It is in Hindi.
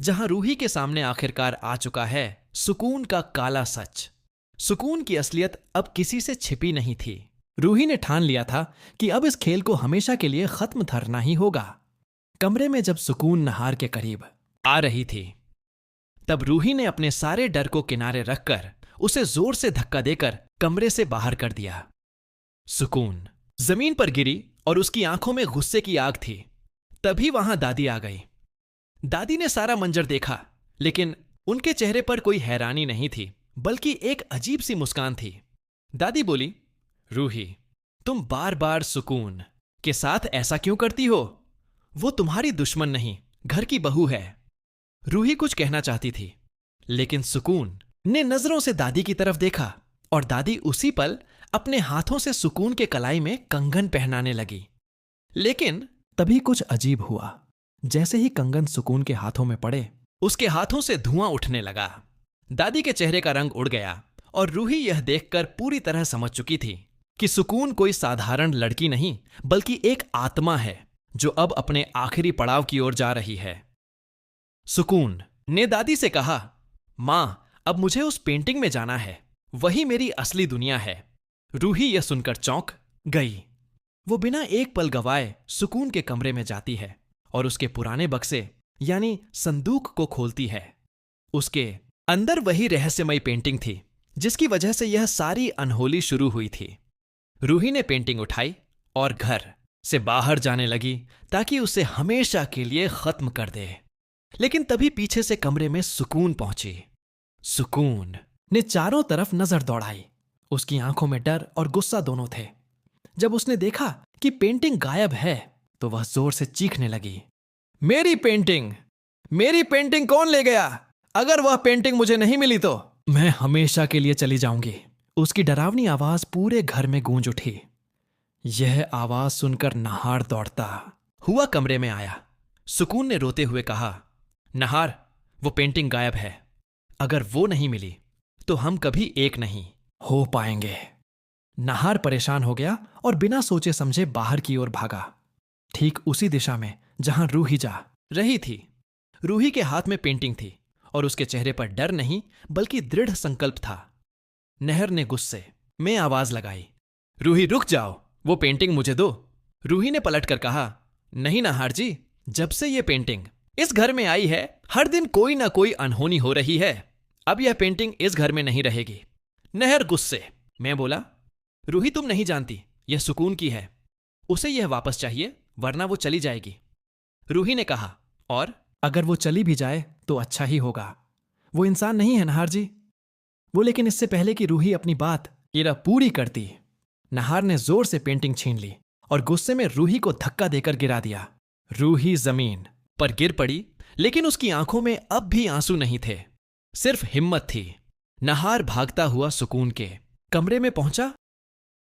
जहां रूही के सामने आखिरकार आ चुका है सुकून का काला सच। सुकून की असलियत अब किसी से छिपी नहीं थी। रूही ने ठान लिया था कि अब इस खेल को हमेशा के लिए खत्म करना ही होगा। कमरे में जब सुकून नहार के करीब आ रही थी, तब रूही ने अपने सारे डर को किनारे रखकर उसे जोर से धक्का देकर कमरे से बाहर कर दिया। सुकून जमीन पर गिरी और उसकी आंखों में गुस्से की आग थी। तभी वहां दादी आ गई। दादी ने सारा मंजर देखा, लेकिन उनके चेहरे पर कोई हैरानी नहीं थी, बल्कि एक अजीब सी मुस्कान थी। दादी बोली, रूही, तुम बार बार सुकून के साथ ऐसा क्यों करती हो? वो तुम्हारी दुश्मन नहीं, घर की बहू है। रूही कुछ कहना चाहती थी, लेकिन सुकून ने नजरों से दादी की तरफ देखा और दादी उसी पल अपने हाथों से सुकून के कलाई में कंगन पहनाने लगी। लेकिन तभी कुछ अजीब हुआ। जैसे ही कंगन सुकून के हाथों में पड़े, उसके हाथों से धुआं उठने लगा। दादी के चेहरे का रंग उड़ गया और रूही यह देखकर पूरी तरह समझ चुकी थी कि सुकून कोई साधारण लड़की नहीं, बल्कि एक आत्मा है जो अब अपने आखिरी पड़ाव की ओर जा रही है। सुकून ने दादी से कहा, मां, अब मुझे उस पेंटिंग में जाना है, वही मेरी असली दुनिया है। रूही यह सुनकर चौंक गई। वो बिना एक पल गवाए सुकून के कमरे में जाती है और उसके पुराने बक्से यानी संदूक को खोलती है। उसके अंदर वही रहस्यमयी पेंटिंग थी जिसकी वजह से यह सारी अनहोनी शुरू हुई थी। रूही ने पेंटिंग उठाई और घर से बाहर जाने लगी ताकि उसे हमेशा के लिए खत्म कर दे। लेकिन तभी पीछे से कमरे में सुकून पहुंची। सुकून ने चारों तरफ नजर दौड़ाई। उसकी आंखों में डर और गुस्सा दोनों थे। जब उसने देखा कि पेंटिंग गायब है, तो वह जोर से चीखने लगी, मेरी पेंटिंग! मेरी पेंटिंग कौन ले गया? अगर वह पेंटिंग मुझे नहीं मिली तो मैं हमेशा के लिए चली जाऊंगी। उसकी डरावनी आवाज पूरे घर में गूंज उठी। यह आवाज सुनकर नहार दौड़ता हुआ कमरे में आया। सुकून ने रोते हुए कहा, नहार, वो पेंटिंग गायब है। अगर वो नहीं मिली तो हम कभी एक नहीं हो पाएंगे। नहार परेशान हो गया और बिना सोचे समझे बाहर की ओर भागा, ठीक उसी दिशा में जहां रूही जा रही थी। रूही के हाथ में पेंटिंग थी और उसके चेहरे पर डर नहीं बल्कि दृढ़ संकल्प था। नहर ने गुस्से में आवाज लगाई, रूही रुक जाओ, वो पेंटिंग मुझे दो। रूही ने पलटकर कहा, नहीं नहार जी, जब से ये पेंटिंग इस घर में आई है, हर दिन कोई ना कोई अनहोनी हो रही है। अब यह पेंटिंग इस घर में नहीं रहेगी। नहर गुस्से में बोला, रूही तुम नहीं जानती, यह सुकून की है। उसे यह वापस चाहिए, वरना वो चली जाएगी। रूही ने कहा, और अगर वो चली भी जाए तो अच्छा ही होगा। वो इंसान नहीं है नहार जी। वो लेकिन इससे पहले कि रूही अपनी बात पूरी करती, नहार ने जोर से पेंटिंग छीन ली और गुस्से में रूही को धक्का देकर गिरा दिया। रूही जमीन पर गिर पड़ी, लेकिन उसकी आंखों में अब भी आंसू नहीं थे, सिर्फ हिम्मत थी। नहार भागता हुआ सुकून के कमरे में पहुंचा